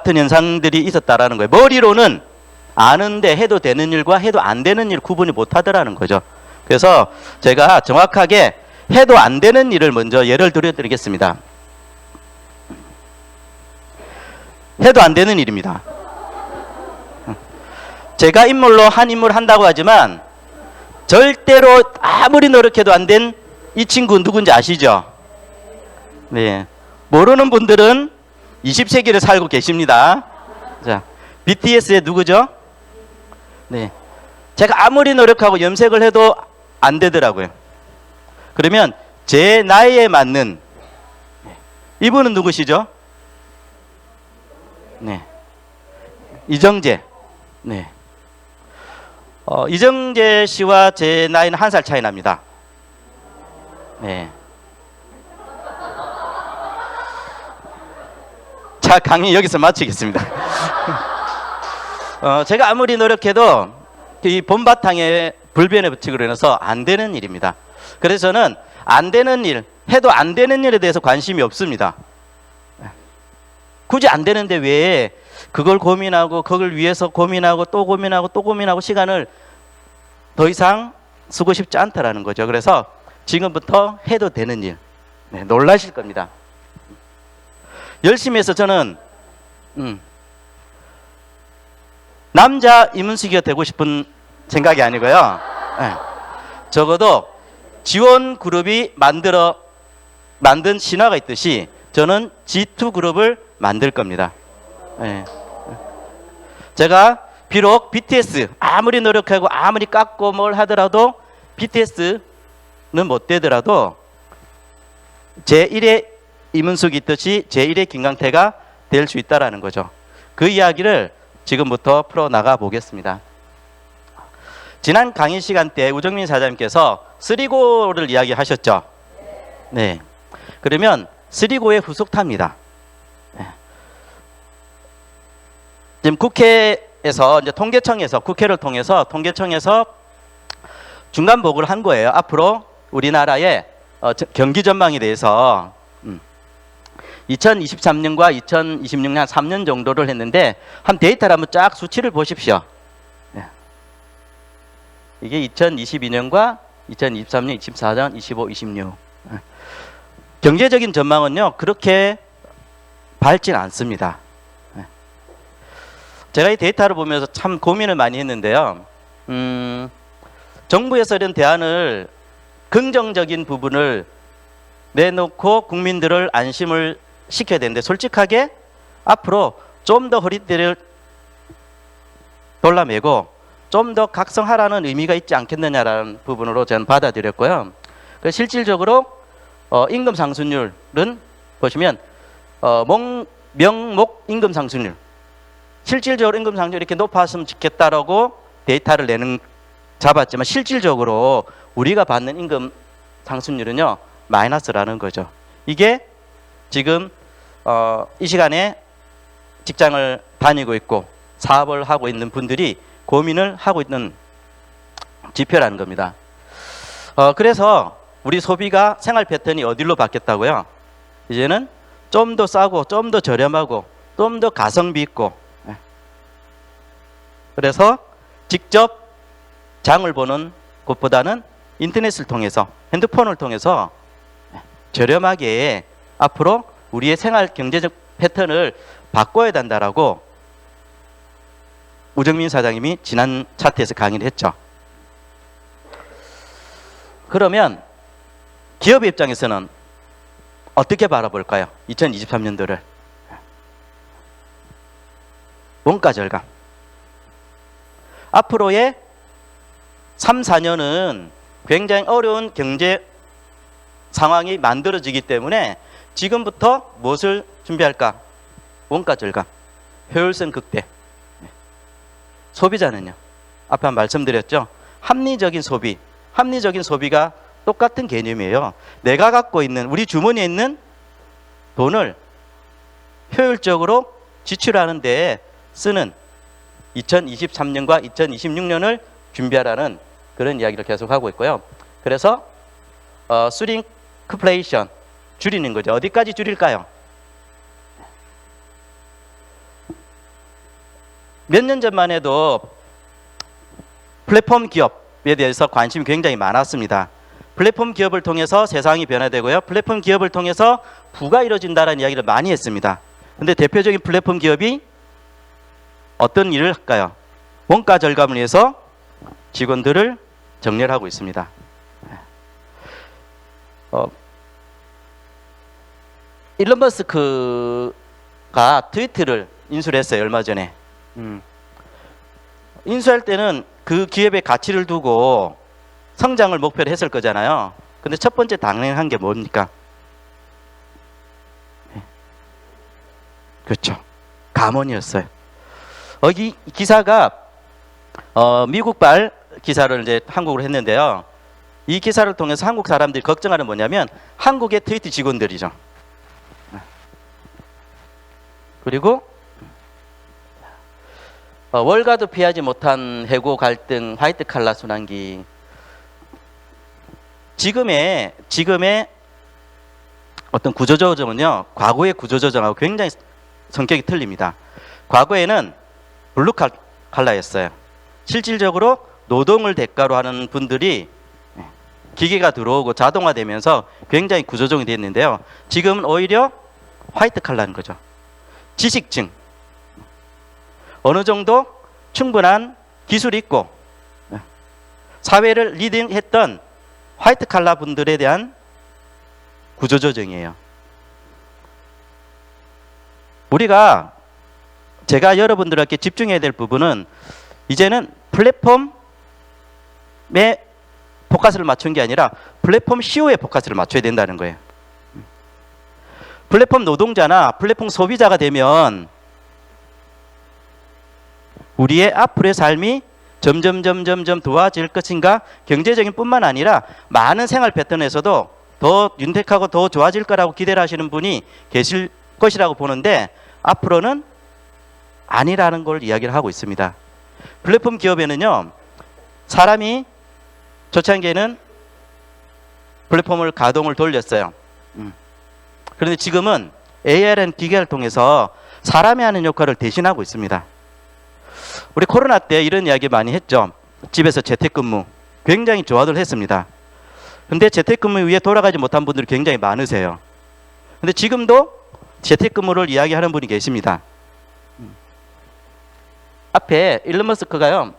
같은 현상들이 있었다라는 거예요. 머리로는 아는데 해도 되는 일과 해도 안 되는 일 구분이 못 하더라는 거죠. 그래서 제가 정확하게 해도 안 되는 일을 먼저 예를 들어드리겠습니다. 해도 안 되는 일입니다. 제가 인물로 한 인물 한다고 하지만 절대로 아무리 노력해도 안 된 이 친구 누군지 아시죠? 네. 모르는 분들은 20세기를 살고 계십니다. 자, BTS의 누구죠? 네. 제가 아무리 노력하고 염색을 해도 안 되더라고요. 그러면 제 나이에 맞는 이분은 누구시죠? 네. 이정재. 네. 이정재 씨와 제 나이는 1살 차이 납니다. 네. 자, 강의 여기서 마치겠습니다. 제가 아무리 노력해도 이 본바탕에 불변의 법칙으로 인해서 안 되는 일입니다. 그래서 저는 안 되는 일, 해도 안 되는 일에 대해서 관심이 없습니다. 굳이 안 되는데 왜 그걸 고민하고 그걸 위해서 고민하고 또 고민하고 또 고민하고 시간을 더 이상 쓰고 싶지 않다라는 거죠. 그래서 지금부터 해도 되는 일, 네, 놀라실 겁니다. 열심히 해서 저는 남자 이문식이가 되고 싶은 생각이 아니고요. 네, 적어도 지원 그룹이 만든 신화가 있듯이 저는 G2 그룹을 만들 겁니다. 네. 제가 비록 BTS 아무리 노력하고 아무리 깎고 뭘 하더라도 BTS는 못 되더라도 제1의 이문숙이 있듯이 제1의 김강태가 될 수 있다라는 거죠. 그 이야기를 지금부터 풀어나가 보겠습니다. 지난 강의 시간 때 우정민 사장님께서 3고를 이야기하셨죠. 네. 그러면 3고의 후속타입니다. 네. 지금 국회에서 이제 통계청에서 국회를 통해서 통계청에서 중간 보고를 한 거예요. 앞으로 우리나라의 경기 전망에 대해서 2023년과 2026년 한 3년 정도를 했는데 한 데이터를 한번 쫙 수치를 보십시오. 이게 2022년과 2023년, 24년, 25, 26. 경제적인 전망은요 그렇게 밝진 않습니다. 제가 이 데이터를 보면서 참 고민을 많이 했는데요. 정부에서 이런 대안을 긍정적인 부분을 내놓고 국민들을 안심을 시켜야 되는데 솔직하게 앞으로 좀 더 허리띠를 돌라매고 좀 더 각성하라는 의미가 있지 않겠느냐라는 부분으로 저는 받아들였고요. 실질적으로 임금 상승률은 보시면 명목 임금 상승률 실질적으로 임금 상승률이 이렇게 높았으면 좋겠다라고 데이터를 잡았지만 실질적으로 우리가 받는 임금 상승률은요 마이너스라는 거죠. 이게 지금 이 시간에 직장을 다니고 있고 사업을 하고 있는 분들이 고민을 하고 있는 지표라는 겁니다. 그래서 우리 소비가 생활 패턴이 어디로 바뀌었다고요? 이제는 좀 더 싸고 좀 더 저렴하고 좀 더 가성비 있고 그래서 직접 장을 보는 것보다는 인터넷을 통해서 핸드폰을 통해서 저렴하게 앞으로 우리의 생활 경제적 패턴을 바꿔야 된다라고 우정민 사장님이 지난 차트에서 강의를 했죠. 그러면 기업의 입장에서는 어떻게 바라볼까요? 2023년도를 원가 절감 앞으로의 3, 4년은 굉장히 어려운 경제 상황이 만들어지기 때문에 지금부터 무엇을 준비할까? 원가 절감, 효율성 극대. 소비자는요. 앞에 말씀드렸죠. 합리적인 소비. 합리적인 소비가 똑같은 개념이에요. 내가 갖고 있는 우리 주머니에 있는 돈을 효율적으로 지출하는 데에 쓰는 2023년과 2026년을 준비하라는 그런 이야기를 계속하고 있고요. 그래서 슈링크플레이션 줄이는 거죠. 어디까지 줄일까요? 몇 년 전만 해도 플랫폼 기업에 대해서 관심이 굉장히 많았습니다. 플랫폼 기업을 통해서 세상이 변화되고요. 플랫폼 기업을 통해서 부가 이루어진다는 이야기를 많이 했습니다. 근데 대표적인 플랫폼 기업이 어떤 일을 할까요? 원가 절감을 위해서 직원들을 정렬하고 있습니다. 일론 머스크가 트위터를 인수를 했어요. 얼마 전에. 인수할 때는 그 기업의 가치를 두고 성장을 목표로 했을 거잖아요. 근데 첫 번째 당연한 게 뭡니까? 그렇죠. 감원이었어요. 이 기사가 미국발 기사를 이제 한국으로 했는데요. 이 기사를 통해서 한국 사람들이 걱정하는 뭐냐면 한국의 트위터 직원들이죠. 그리고 월가도 피하지 못한 해고 갈등, 화이트 칼라 순환기. 지금의 어떤 구조조정은요, 과거의 구조조정하고 굉장히 성격이 틀립니다. 과거에는 블루 칼라였어요. 실질적으로 노동을 대가로 하는 분들이 기계가 들어오고 자동화되면서 굉장히 구조조정이 됐는데요. 지금은 오히려 화이트 칼라인 거죠. 지식층, 어느 정도 충분한 기술이 있고 사회를 리딩했던 화이트 칼라 분들에 대한 구조조정이에요. 우리가 제가 여러분들에게 집중해야 될 부분은 이제는 플랫폼에 포커스를 맞춘 게 아니라 플랫폼 CEO에 포커스를 맞춰야 된다는 거예요. 플랫폼 노동자나 플랫폼 소비자가 되면 우리의 앞으로의 삶이 점점 좋아질 것인가? 경제적인 뿐만 아니라 많은 생활 패턴에서도 더 윤택하고 더 좋아질 거라고 기대를 하시는 분이 계실 것이라고 보는데 앞으로는 아니라는 걸 이야기를 하고 있습니다. 플랫폼 기업에는요, 사람이 초창기에는 플랫폼을 가동을 돌렸어요. 그런데 지금은 AI라는 기계를 통해서 사람이 하는 역할을 대신하고 있습니다. 우리 코로나 때 이런 이야기 많이 했죠. 집에서 재택근무 굉장히 좋아들 했습니다. 근데 재택근무 위에 돌아가지 못한 분들이 굉장히 많으세요. 근데 지금도 재택근무를 이야기하는 분이 계십니다. 앞에 일론 머스크가요,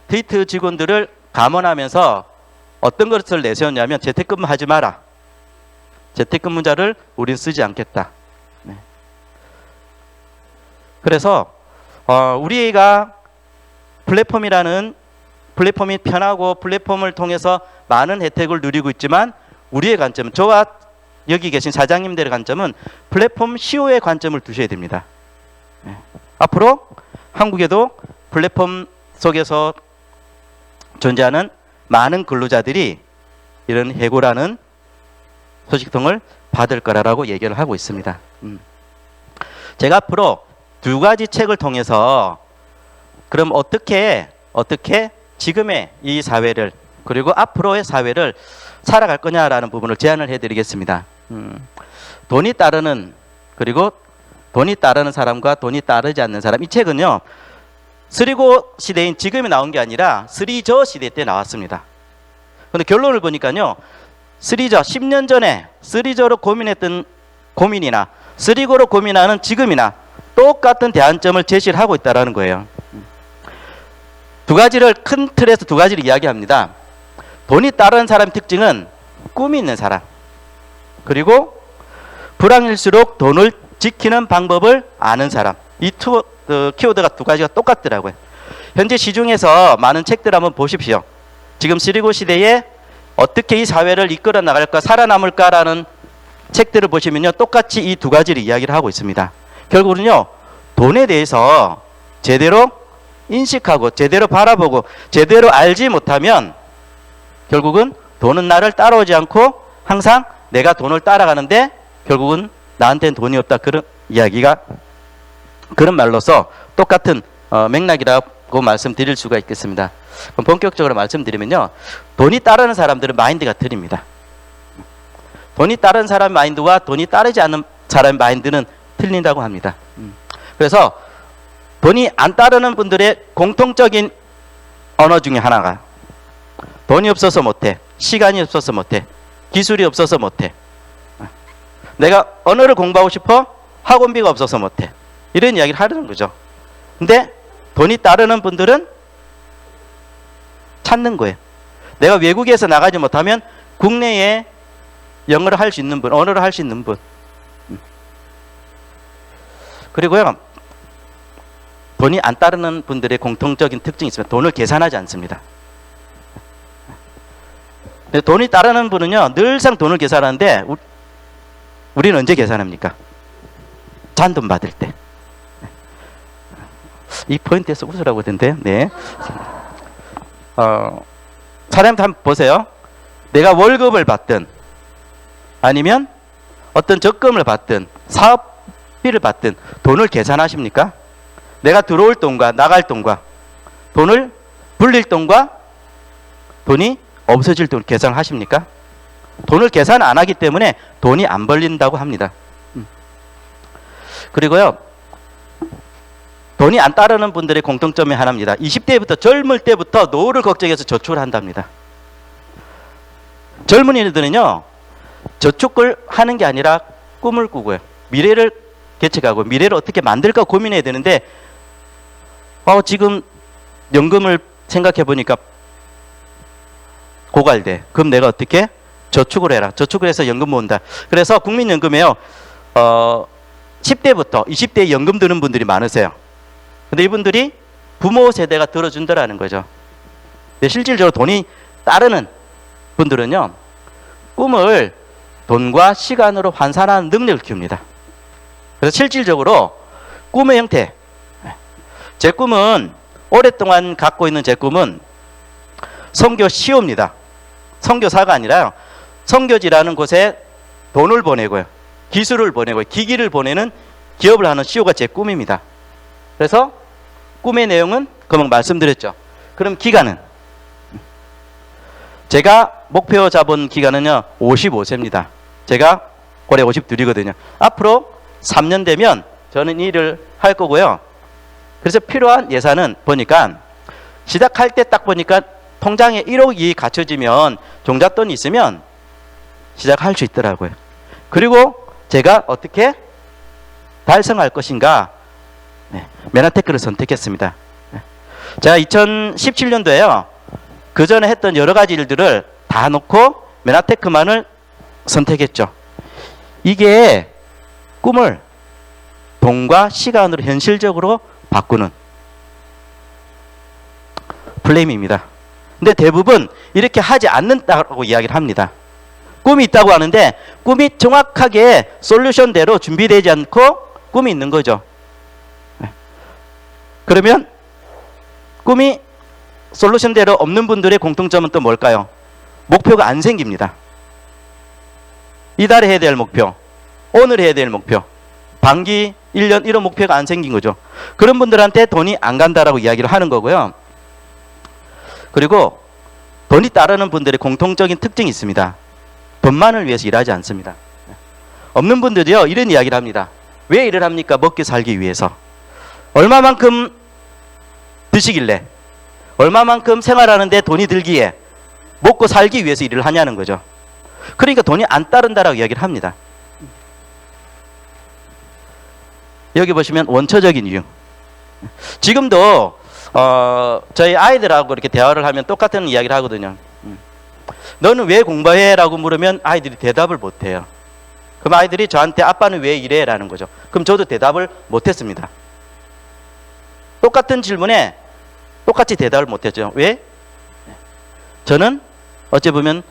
트위터 직원들을 감원하면서 어떤 것을 내세웠냐면 재택근무 하지 마라. 재택근무자를 우린 쓰지 않겠다. 네. 그래서 우리가 플랫폼이 편하고 플랫폼을 통해서 많은 혜택을 누리고 있지만 우리의 관점은, 저와 여기 계신 사장님들의 관점은 플랫폼 CEO의 관점을 두셔야 됩니다. 네. 앞으로 한국에도 플랫폼 속에서 존재하는 많은 근로자들이 이런 해고라는 소식통을 받을 거라고 얘기를 하고 있습니다. 제가 앞으로 두 가지 책을 통해서 그럼 어떻게 지금의 이 사회를 그리고 앞으로의 사회를 살아갈 거냐라는 부분을 제안을 해드리겠습니다. 돈이 따르는, 그리고 돈이 따르는 사람과 돈이 따르지 않는 사람. 이 책은요, 3고 시대인 지금이 나온 게 아니라 3저 시대 때 나왔습니다. 근데 결론을 보니까요, 3저 10년 전에 3저로 고민했던 고민이나 3고로 고민하는 지금이나 똑같은 대안점을 제시를 하고 있다는 거예요. 두 가지를, 큰 틀에서 두 가지를 이야기합니다. 돈이 따르는 사람의 특징은 꿈이 있는 사람, 그리고 불황일수록 돈을 지키는 방법을 아는 사람. 이 키워드가 두 가지가 똑같더라고요. 현재 시중에서 많은 책들 한번 보십시오. 지금 3고 시대에 어떻게 이 사회를 이끌어 나갈까, 살아남을까라는 책들을 보시면요, 똑같이 이 두 가지를 이야기를 하고 있습니다. 결국은요, 돈에 대해서 제대로 인식하고 제대로 바라보고 제대로 알지 못하면 결국은 돈은 나를 따라오지 않고 항상 내가 돈을 따라가는데 결국은 나한테는 돈이 없다, 그런 이야기가, 그런 말로서 똑같은 맥락이라고 말씀드릴 수가 있겠습니다. 그럼 본격적으로 말씀드리면요, 돈이 따르는 사람들은 마인드가 틀립니다. 돈이 따르는 사람의 마인드와 돈이 따르지 않는 사람의 마인드는 틀린다고 합니다. 그래서 돈이 안 따르는 분들의 공통적인 언어 중에 하나가 돈이 없어서 못해, 시간이 없어서 못해, 기술이 없어서 못해, 내가 언어를 공부하고 싶어 학원비가 없어서 못해, 이런 이야기를 하는 거죠. 근데 돈이 따르는 분들은 찾는 거예요. 내가 외국에서 나가지 못하면 국내에 영어를 할 수 있는 분, 언어를 할 수 있는 분. 그리고요, 돈이 안 따르는 분들의 공통적인 특징이 있으면 돈을 계산하지 않습니다. 돈이 따르는 분은요, 늘상 돈을 계산하는데 우리는 언제 계산합니까? 잔돈 받을 때. 이 포인트에서 웃으라고 하던데요. 네. 사람한테 한번 보세요. 내가 월급을 받든 아니면 어떤 적금을 받든 사업비를 받든 돈을 계산하십니까? 내가 들어올 돈과 나갈 돈과 돈을 불릴 돈과 돈이 없어질 돈을 계산하십니까? 돈을 계산 안 하기 때문에 돈이 안 벌린다고 합니다. 그리고요, 돈이 안 따르는 분들의 공통점이 하나입니다. 20대부터 젊을 때부터 노후를 걱정해서 저축을 한답니다. 젊은이들은요, 저축을 하는 게 아니라 꿈을 꾸고요, 미래를 개척하고 미래를 어떻게 만들까 고민해야 되는데 지금 연금을 생각해 보니까 고갈돼. 그럼 내가 어떻게? 저축을 해라. 저축을 해서 연금 모은다. 그래서 국민연금에요, 10대부터 20대에 연금 드는 분들이 많으세요. 근데 이분들이 부모 세대가 들어준다라는 거죠. 근데 실질적으로 돈이 따르는 분들은요, 꿈을 돈과 시간으로 환산하는 능력을 키웁니다. 그래서 실질적으로 꿈의 형태, 제 꿈은, 오랫동안 갖고 있는 제 꿈은 선교 CEO입니다. 선교사가 아니라요, 선교지라는 곳에 돈을 보내고요, 기술을 보내고 기기를 보내는 기업을 하는 CEO가 제 꿈입니다. 그래서 꿈의 내용은 금방 말씀드렸죠. 그럼 기간은? 제가 목표 잡은 기간은요 55세입니다. 제가 올해 52이거든요. 앞으로 3년 되면 저는 이 일을 할 거고요. 그래서 필요한 예산은 보니까 시작할 때 딱 보니까 통장에 1억이 갖춰지면, 종잣돈이 있으면 시작할 수 있더라고요. 그리고 제가 어떻게 달성할 것인가, 메나테크를 선택했습니다. 제가 2017년도에요 그 전에 했던 여러 가지 일들을 다 놓고 메나테크만을 선택했죠. 이게 꿈을 돈과 시간으로 현실적으로 바꾸는 플레임입니다. 근데 대부분 이렇게 하지 않는다고 이야기를 합니다. 꿈이 있다고 하는데 꿈이 정확하게 솔루션대로 준비되지 않고 꿈이 있는 거죠. 그러면 꿈이 솔루션대로 없는 분들의 공통점은 또 뭘까요? 목표가 안 생깁니다. 이달에 해야 될 목표, 오늘 해야 될 목표, 반기, 1년 이런 목표가 안 생긴 거죠. 그런 분들한테 돈이 안 간다라고 이야기를 하는 거고요. 그리고 돈이 따르는 분들의 공통적인 특징이 있습니다. 돈만을 위해서 일하지 않습니다. 없는 분들이요 이런 이야기를 합니다. 왜 일을 합니까? 먹기 살기 위해서. 얼마만큼 드시길래, 얼마만큼 생활하는데 돈이 들기에 먹고 살기 위해서 일을 하냐는 거죠. 그러니까 돈이 안 따른다라고 이야기를 합니다. 여기 보시면 원초적인 이유. 지금도 저희 아이들하고 이렇게 대화를 하면 똑같은 이야기를 하거든요. 너는 왜 공부해? 라고 물으면 아이들이 대답을 못해요. 그럼 아이들이 저한테 아빠는 왜 이래? 라는 거죠. 그럼 저도 대답을 못했습니다. 똑같은 질문에 똑같이 대답을 못했죠. 왜? 저는 어찌 보면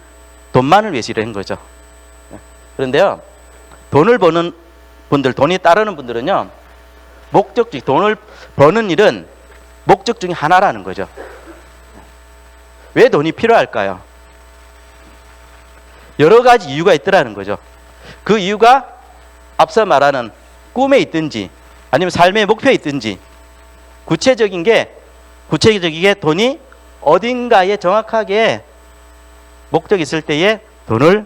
돈만을 위해서 일하는 거죠. 그런데요, 돈을 버는 분들, 돈이 따르는 분들은요, 목적지, 돈을 버는 일은 목적 중에 하나라는 거죠. 왜 돈이 필요할까요? 여러 가지 이유가 있더라는 거죠. 그 이유가 앞서 말하는 꿈에 있든지 아니면 삶의 목표에 있든지 구체적이게 돈이 어딘가에 정확하게 목적이 있을 때에 돈을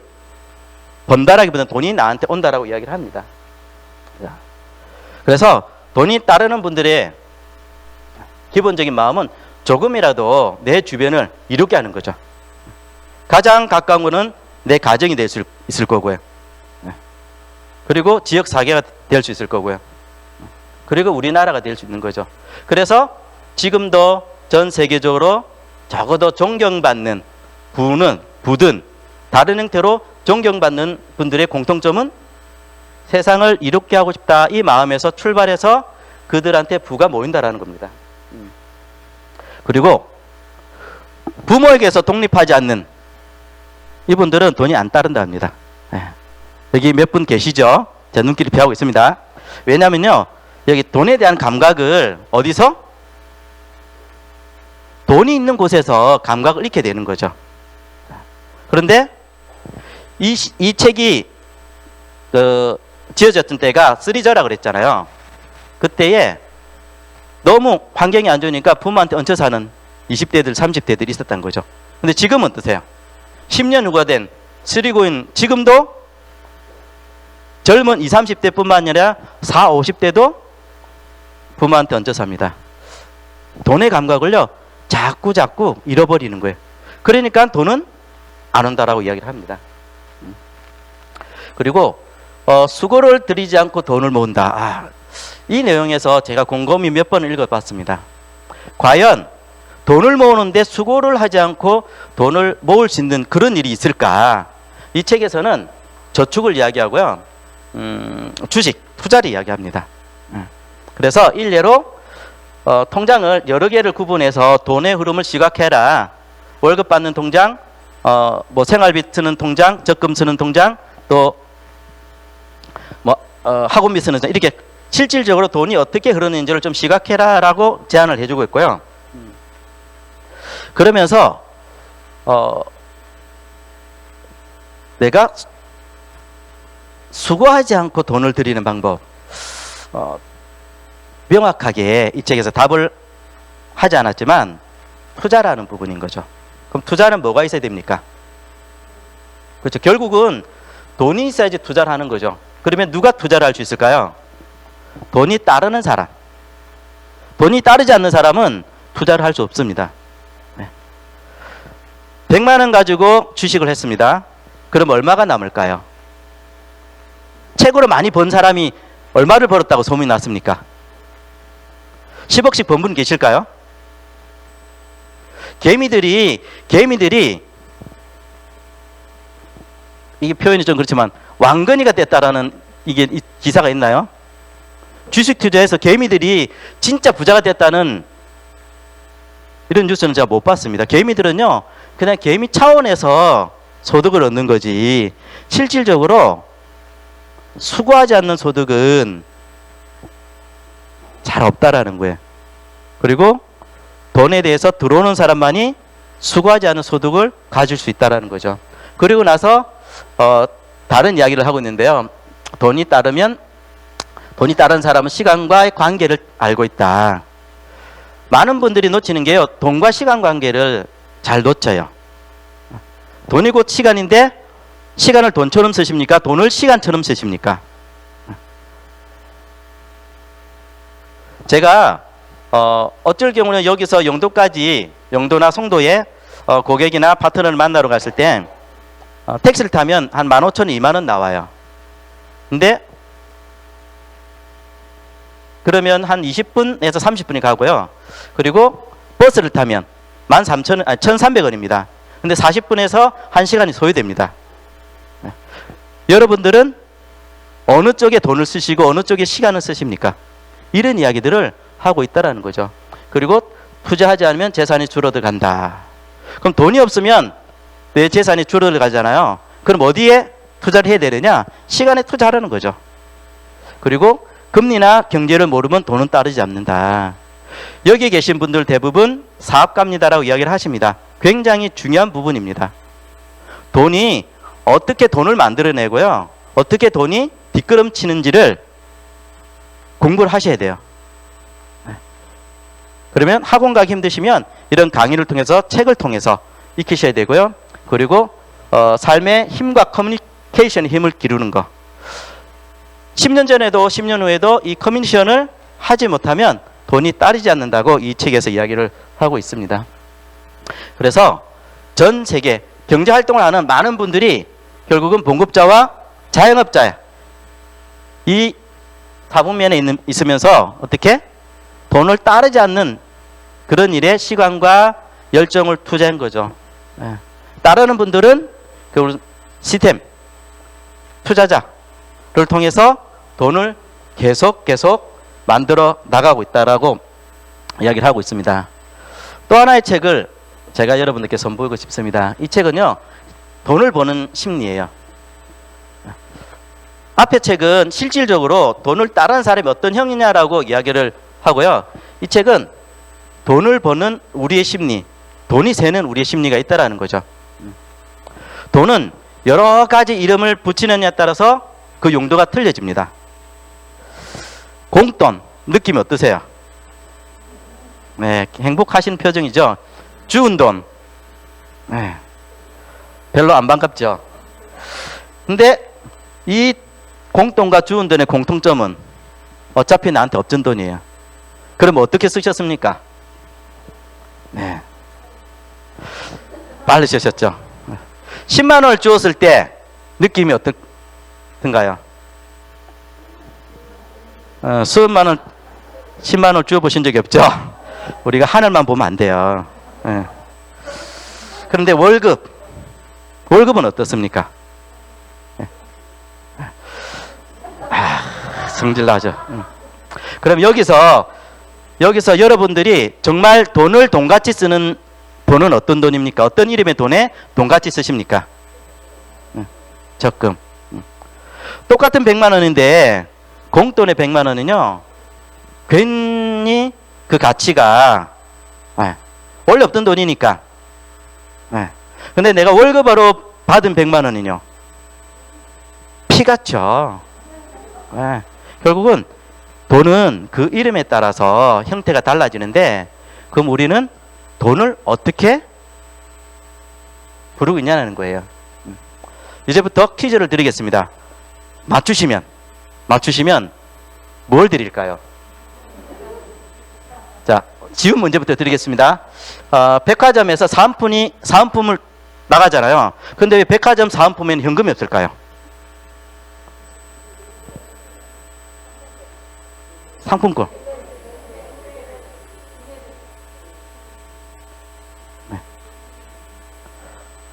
번다라기보다는 돈이 나한테 온다라고 이야기를 합니다. 그래서 돈이 따르는 분들의 기본적인 마음은 조금이라도 내 주변을 이롭게 하는 거죠. 가장 가까운 거는 내 가정이 될 수 있을 거고요. 그리고 지역 사회가 될 수 있을 거고요. 그리고 우리나라가 될 수 있는 거죠. 그래서 지금도 전 세계적으로 적어도 존경받는 부든 다른 형태로 존경받는 분들의 공통점은 세상을 이롭게 하고 싶다, 이 마음에서 출발해서 그들한테 부가 모인다라는 겁니다. 그리고 부모에게서 독립하지 않는 이분들은 돈이 안 따른다 합니다. 여기 몇 분 계시죠? 제 눈길이 피하고 있습니다. 왜냐면요, 여기 돈에 대한 감각을 어디서? 돈이 있는 곳에서 감각을 잃게 되는 거죠. 그런데 이 책이 지어졌던 때가 쓰리저라 그랬잖아요. 그때에 너무 환경이 안 좋으니까 부모한테 얹혀 사는 20대들, 30대들이 있었던 거죠. 근데 지금은 어떠세요? 10년 후가 된 쓰리고인 지금도 젊은 20, 30대뿐만 아니라 40, 50대도 부모한테 얹혀 삽니다. 돈의 감각을요, 자꾸 잃어버리는 거예요. 그러니까 돈은 안 온다라고 이야기를 합니다. 그리고 수고를 들이지 않고 돈을 모은다. 이 내용에서 제가 곰곰이 몇 번을 읽어봤습니다. 과연 돈을 모으는데 수고를 하지 않고 돈을 모을 수 있는 그런 일이 있을까? 이 책에서는 저축을 이야기하고요, 주식, 투자를 이야기합니다. 그래서 일례로 통장을 여러 개를 구분해서 돈의 흐름을 시각해라. 월급 받는 통장, 뭐 생활비 쓰는 통장, 적금 쓰는 통장, 또 학원비 쓰는 통장, 이렇게 실질적으로 돈이 어떻게 흐르는지를 좀 시각해라라고 제안을 해주고 있고요. 그러면서 내가 수고하지 않고 돈을 들이는 방법, 명확하게 이 책에서 답을 하지 않았지만 투자라는 부분인 거죠. 그럼 투자는 뭐가 있어야 됩니까? 그렇죠. 결국은 돈이 있어야지 투자를 하는 거죠. 그러면 누가 투자를 할 수 있을까요? 돈이 따르는 사람. 돈이 따르지 않는 사람은 투자를 할 수 없습니다. 100만 원 가지고 주식을 했습니다. 그럼 얼마가 남을까요? 최고로 많이 번 사람이 얼마를 벌었다고 소문이 났습니까? 10억씩 번 분 계실까요? 개미들이 이게 표현이 좀 그렇지만 왕건이가 됐다라는 이게 기사가 있나요? 주식 투자해서 개미들이 진짜 부자가 됐다는 이런 뉴스는 제가 못 봤습니다. 개미들은요, 그냥 개미 차원에서 소득을 얻는 거지 실질적으로 수고하지 않는 소득은 잘 없다라는 거예요. 그리고 돈에 대해서 들어오는 사람만이 수고하지 않은 소득을 가질 수 있다라는 거죠. 그리고 나서 다른 이야기를 하고 있는데요. 돈이 따르는 사람은 시간과의 관계를 알고 있다. 많은 분들이 놓치는 게요, 돈과 시간 관계를 잘 놓쳐요. 돈이 곧 시간인데 시간을 돈처럼 쓰십니까? 돈을 시간처럼 쓰십니까? 제가 어쩔 경우는 여기서 영도나 송도에 고객이나 파트너를 만나러 갔을 때 택시를 타면 한 15,000원, 20,000원 나와요. 근데 그러면 한 20분에서 30분이 가고요. 그리고 버스를 타면 1,300원입니다. 근데 40분에서 1시간이 소요됩니다. 여러분들은 어느 쪽에 돈을 쓰시고 어느 쪽에 시간을 쓰십니까? 이런 이야기들을 하고 있다는 거죠. 그리고 투자하지 않으면 재산이 줄어들 간다. 그럼 돈이 없으면 내 재산이 줄어들 가잖아요. 그럼 어디에 투자를 해야 되느냐? 시간에 투자하라는 거죠. 그리고 금리나 경제를 모르면 돈은 따르지 않는다. 여기 계신 분들 대부분 사업가입니다라고 이야기를 하십니다. 굉장히 중요한 부분입니다. 돈이 어떻게 돈을 만들어내고요, 어떻게 돈이 뒷걸음치는지를 공부를 하셔야 돼요. 그러면 학원 가기 힘드시면 이런 강의를 통해서, 책을 통해서 익히셔야 되고요. 그리고 삶의 힘과 커뮤니케이션의 힘을 기르는 거. 10년 전에도 10년 후에도 이 커뮤니케이션을 하지 못하면 돈이 따르지 않는다고 이 책에서 이야기를 하고 있습니다. 그래서 전 세계 경제활동을 하는 많은 분들이 결국은 봉급자와 자영업자야. 이 사분면에 있으면서 어떻게? 돈을 따르지 않는 그런 일에 시간과 열정을 투자한 거죠. 예. 따르는 분들은 그 시스템, 투자자를 통해서 돈을 계속 만들어 나가고 있다라고 이야기를 하고 있습니다. 또 하나의 책을 제가 여러분들께 선보이고 싶습니다. 이 책은요, 돈을 버는 심리예요. 앞에 책은 실질적으로 돈을 따르는 사람이 어떤 형이냐라고 이야기를 하고요. 이 책은 돈을 버는 우리의 심리, 돈이 새는 우리의 심리가 있다라는 거죠. 돈은 여러 가지 이름을 붙이느냐에 따라서 그 용도가 틀려집니다. 공돈, 느낌이 어떠세요? 네, 행복하신 표정이죠. 주운 돈, 네, 별로 안 반갑죠. 근데 이 공돈과 주운 돈의 공통점은 어차피 나한테 없던 돈이에요. 그럼 어떻게 쓰셨습니까? 네, 빨리 쓰셨죠. 10만 원을 주었을 때 느낌이 어떻던가요? 수십만 원, 10만 원을 주어보신 적이 없죠? 우리가 하늘만 보면 안 돼요. 네. 그런데 월급은 어떻습니까? 네. 성질나죠. 그럼 여기서 여러분들이 정말 돈을 돈같이 쓰는 돈은 어떤 돈입니까? 어떤 이름의 돈에 돈같이 쓰십니까? 적금. 똑같은 100만 원인데 공돈의 100만 원은요, 괜히 그 가치가 원래 없던 돈이니까. 근데 내가 월급으로 받은 100만 원은요, 피같죠. 결국은 돈은 그 이름에 따라서 형태가 달라지는데, 그럼 우리는 돈을 어떻게 부르고 있냐는 거예요. 이제부터 퀴즈를 드리겠습니다. 맞추시면 뭘 드릴까요? 자, 쉬운 문제부터 드리겠습니다. 백화점에서 사은품을 나가잖아요. 근데 왜 백화점 사은품에는 현금이 없을까요? 상품권. 네.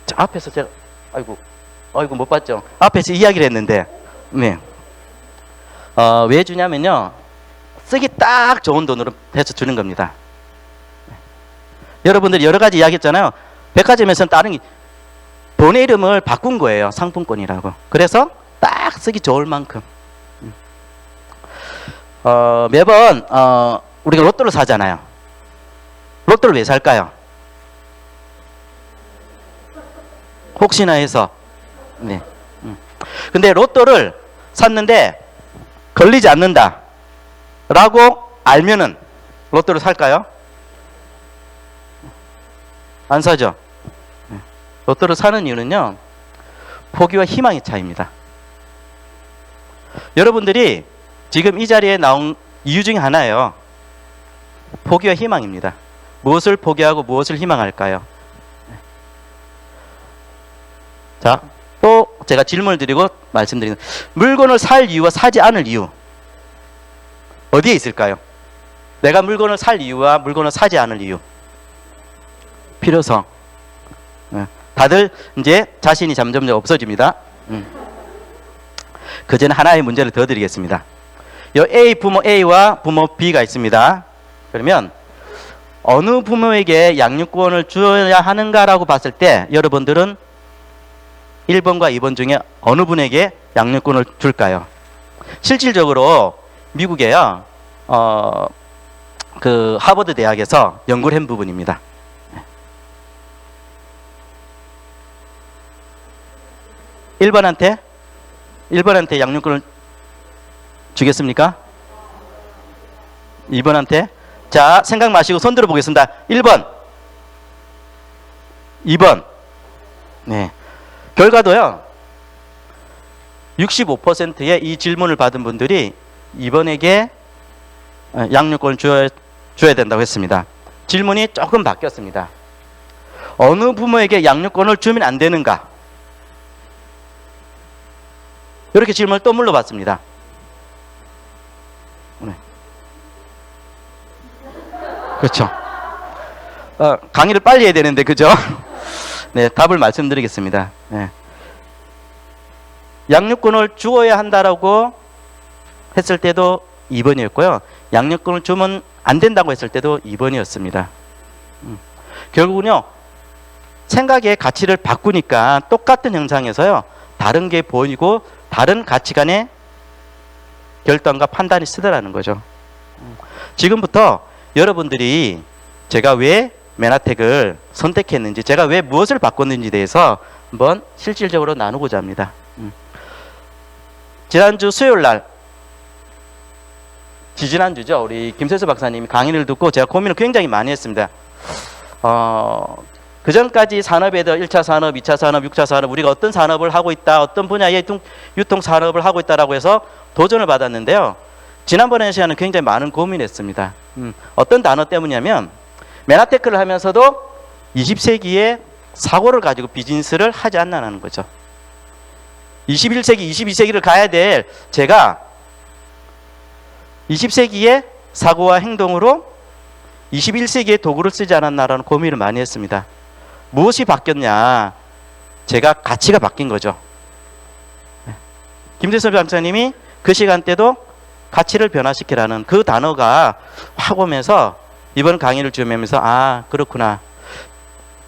자, 앞에서 제가 아이고 못 봤죠? 앞에서 이야기를 했는데, 네. 왜 주냐면요, 쓰기 딱 좋은 돈으로 해서 주는 겁니다. 여러분들이 여러 가지 이야기했잖아요. 백화점에서는 다른 돈의 이름을 바꾼 거예요. 상품권이라고. 그래서 딱 쓰기 좋을 만큼. 매번 우리가 로또를 사잖아요. 로또를 왜 살까요? 혹시나 해서. 네. 근데 로또를 샀는데 걸리지 않는다 라고 알면은 로또를 살까요? 안 사죠. 로또를 사는 이유는요, 포기와 희망의 차이입니다. 여러분들이 지금 이 자리에 나온 이유 중에 하나예요. 포기와 희망입니다. 무엇을 포기하고 무엇을 희망할까요? 자, 또 제가 질문을 드리고 말씀드리는, 물건을 살 이유와 사지 않을 이유 어디에 있을까요? 내가 물건을 살 이유와 물건을 사지 않을 이유. 필요성. 다들 이제 자신이 점점 없어집니다. 그 전에 하나의 문제를 더 드리겠습니다. 부모 A와 부모 B가 있습니다. 그러면 어느 부모에게 양육권을 주어야 하는가라고 봤을 때 여러분들은 1번과 2번 중에 어느 분에게 양육권을 줄까요? 실질적으로 미국에요, 그 하버드 대학에서 연구를 한 부분입니다. 1번한테 양육권을 주겠습니까? 2번한테? 자, 생각 마시고 손 들어 보겠습니다. 1번, 2번. 네. 결과도요, 65%의 이 질문을 받은 분들이 2번에게 양육권을 줘야 된다고 했습니다. 질문이 조금 바뀌었습니다. 어느 부모에게 양육권을 주면 안 되는가? 이렇게 질문을 또 물어봤습니다. 네. 그렇죠. 강의를 빨리 해야 되는데, 그죠? 네, 답을 말씀드리겠습니다. 네. 양육권을 주어야 한다라고 했을 때도 2번이었고요. 양육권을 주면 안 된다고 했을 때도 2번이었습니다. 결국은요, 생각의 가치를 바꾸니까 똑같은 형상에서요, 다른 게 보이고 다른 가치관의 결단과 판단이 쓰더라는 거죠. 지금부터 여러분들이 제가 왜 맨하텍을 선택했는지, 제가 왜 무엇을 바꿨는지에 대해서 한번 실질적으로 나누고자 합니다. 지난주 수요일 날, 지지난주죠. 우리 김세수 박사님이 강의를 듣고 제가 고민을 굉장히 많이 했습니다. 그 전까지 산업에 대해 1차 산업, 2차 산업, 6차 산업, 우리가 어떤 산업을 하고 있다, 어떤 분야의 유통 산업을 하고 있다라고 해서 도전을 받았는데요. 지난번에 시간은 굉장히 많은 고민을 했습니다. 어떤 단어 때문이냐면, 맨하테크를 하면서도 20세기의 사고를 가지고 비즈니스를 하지 않나라는 거죠. 21세기, 22세기를 가야 될 제가 20세기의 사고와 행동으로 21세기의 도구를 쓰지 않았나라는 고민을 많이 했습니다. 무엇이 바뀌었냐? 제가 가치가 바뀐 거죠. 김대섭 박사님이 그 시간대도 가치를 변화시키라는 그 단어가 확 오면서 이번 강의를 준비하면서 아, 그렇구나.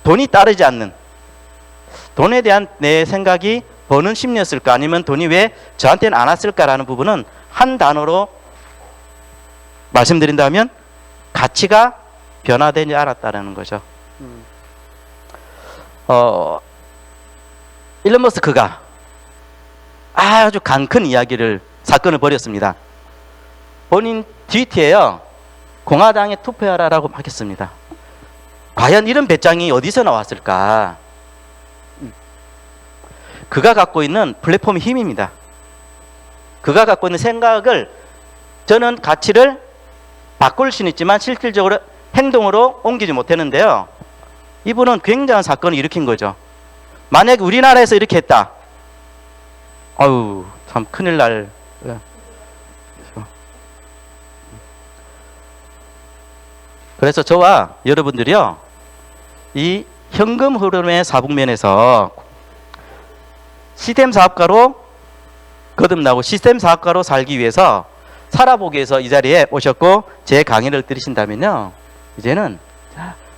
돈이 따르지 않는, 돈에 대한 내 생각이 버는 심리였을까? 아니면 돈이 왜 저한테는 안 왔을까라는 부분은 한 단어로 말씀드린다면 가치가 변화되지 않았다라는 거죠. 일론 머스크가 아주 큰 이야기를, 사건을 벌였습니다. 본인 트위터에요, 공화당에 투표하라라고 하겠습니다. 과연 이런 배짱이 어디서 나왔을까? 그가 갖고 있는 플랫폼의 힘입니다. 그가 갖고 있는 생각을, 저는 가치를 바꿀 수는 있지만 실질적으로 행동으로 옮기지 못했는데요. 이분은 굉장한 사건을 일으킨 거죠. 만약에 우리나라에서 이렇게 했다. 아유, 참 큰일 날. 그래서 저와 여러분들이요, 이 현금 흐름의 사북면에서 시스템 사업가로 거듭나고 시스템 사업가로 살기 위해서, 살아보기 위해서 이 자리에 오셨고 제 강의를 들으신다면요, 이제는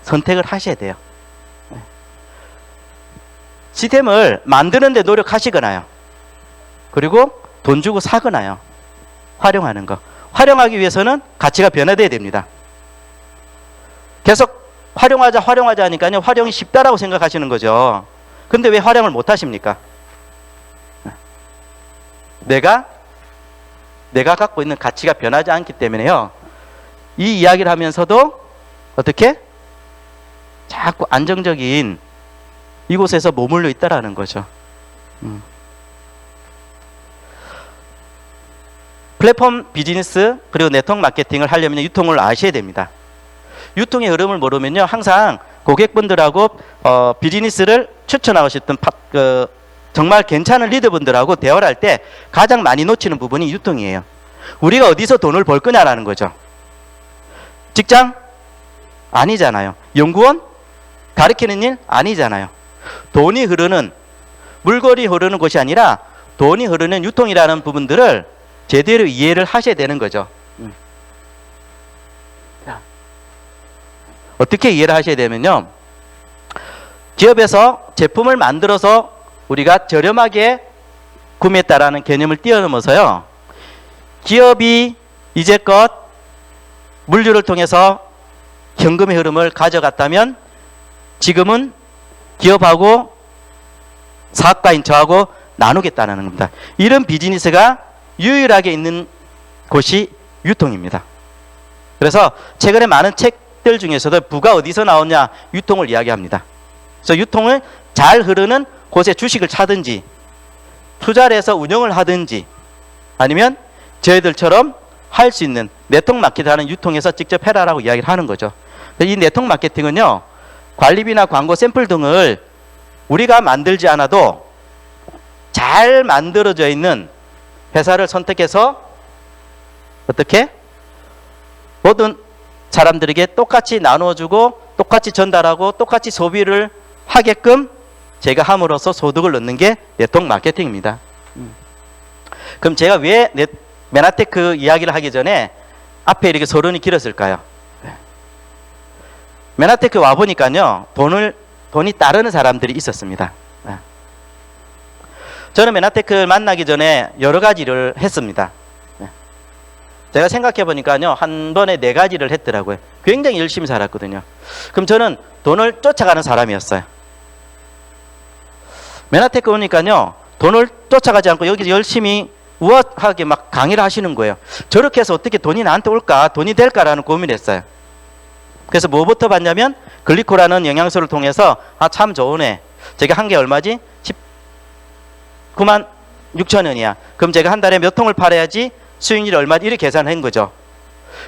선택을 하셔야 돼요. 시스템을 만드는 데 노력하시거나요, 그리고 돈 주고 사거나요, 활용하는 거. 활용하기 위해서는 가치가 변화돼야 됩니다. 계속 활용하자 하니까요, 활용이 쉽다라고 생각하시는 거죠. 근데 왜 활용을 못 하십니까? 내가 갖고 있는 가치가 변하지 않기 때문에요, 이 이야기를 하면서도 어떻게 자꾸 안정적인 이곳에서 머물러 있다라는 거죠. 플랫폼 비즈니스 그리고 네트워크 마케팅을 하려면 유통을 아셔야 됩니다. 유통의 흐름을 모르면요, 항상 고객분들하고 비즈니스를 추천하고 싶던 정말 괜찮은 리더분들하고 대화를 할 때 가장 많이 놓치는 부분이 유통이에요. 우리가 어디서 돈을 벌 거냐라는 거죠. 직장? 아니잖아요. 연구원? 가르치는 일? 아니잖아요. 돈이 흐르는, 물건이 흐르는 곳이 아니라 돈이 흐르는 유통이라는 부분들을 제대로 이해를 하셔야 되는 거죠. 어떻게 이해를 하셔야 되면요, 기업에서 제품을 만들어서 우리가 저렴하게 구매했다라는 개념을 뛰어넘어서요, 기업이 이제껏 물류를 통해서 현금의 흐름을 가져갔다면 지금은 기업하고 사업가인 저하고 나누겠다는 겁니다. 이런 비즈니스가 유일하게 있는 곳이 유통입니다. 그래서 최근에 많은 책들 중에서도 부가 어디서 나오냐, 유통을 이야기합니다. 그래서 유통을 잘 흐르는 곳에 주식을 사든지 투자를 해서 운영을 하든지, 아니면 저희들처럼 할 수 있는 네트워크 마케팅하는 유통에서 직접 해라라고 이야기를 하는 거죠. 이 네트워크 마케팅은요, 관리비나 광고 샘플 등을 우리가 만들지 않아도 잘 만들어져 있는 회사를 선택해서 어떻게 모든 사람들에게 똑같이 나눠주고 똑같이 전달하고 똑같이 소비를 하게끔 제가 함으로써 소득을 넣는 게 네트워크 마케팅입니다. 그럼 제가 왜 메나테크 이야기를 하기 전에 앞에 이렇게 서론이 길었을까요? 메나테크 와보니까요, 돈이 따르는 사람들이 있었습니다. 저는 메나테크를 만나기 전에 여러 가지 일을 했습니다. 제가 생각해 보니까요, 한 번에 4가지를 했더라고요. 굉장히 열심히 살았거든요. 그럼 저는 돈을 쫓아가는 사람이었어요. 메나테크 오니까요, 돈을 쫓아가지 않고 여기서 열심히 우아하게 막 강의를 하시는 거예요. 저렇게 해서 어떻게 돈이 나한테 올까, 돈이 될까라는 고민을 했어요. 그래서 뭐부터 봤냐면 글리코라는 영양소를 통해서 참 좋으네. 제가 한 개 얼마지? 19만 6천 원이야. 그럼 제가 한 달에 몇 통을 팔아야지 수익률이 얼마지? 이렇게 계산한 거죠.